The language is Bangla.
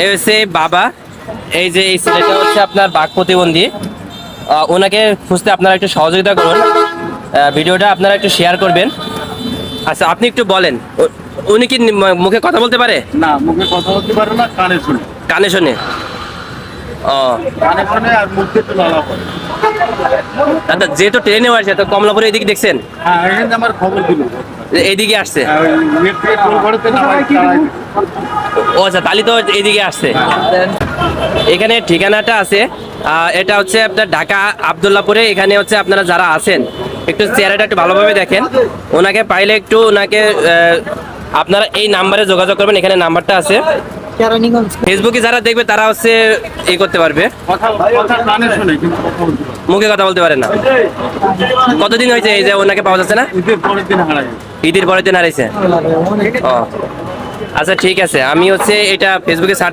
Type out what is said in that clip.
এই হচ্ছে বাবা, এই যে এই ছেলেটা হচ্ছে আপনার বাক প্রতিবন্ধী। ওনাকে খুঁজতে আপনারা একটু সহযোগিতা করুন, ভিডিওটা আপনারা একটু শেয়ার করবেন। আচ্ছা আপনি একটু বলেন, উনি কি মুখে কথা বলতে পারে? না, মুখে কথা বলতে পারে না, কানে শুনে। কানে শোনে। ও কানে শুনে আর মুখ দিয়ে একটু লালা করে। দাদা যেহেতু ট্রেনে আসছে তো কমলাপুরে এইদিকে দেখছেন, হ্যাঁ, এখানে আমার খবর দিল। এইদিকে আসছে। ওই নেট থেকে টোল করেতে না হয় তারাই দিল। ও আচ্ছা তাহলে তো এইদিকে আসছে। এখানে ঠিকানাটা আছে, এটা হচ্ছে আপনার ঢাকা আব্দুল্লাহপুরে। এখানে হচ্ছে আপনারা যারা আছেন একটু চেহারাটা একটু ভালোভাবে দেখেন, ওনাকে পাইলে একটু ওনাকে আপনারা এই নাম্বারে যোগাযোগ করবেন, এখানে নাম্বারটা আছে। ফেসবুকে যারা দেখবে তারা হচ্ছে এই করতে পারবে। কথা কথা কানে শুনে কিন্তু কথা বলতে পারে না। মুখে কথা বলতে পারে না। কতদিন হয়েছে এই যে ওনাকে পাওয়া যাচ্ছে না? ঈদের পরের দিন হারাই গেছে। ঈদের পরের দিন হারাইছে। ও আচ্ছা ঠিক আছে, আমি হচ্ছে এটা ফেসবুকে সার্চ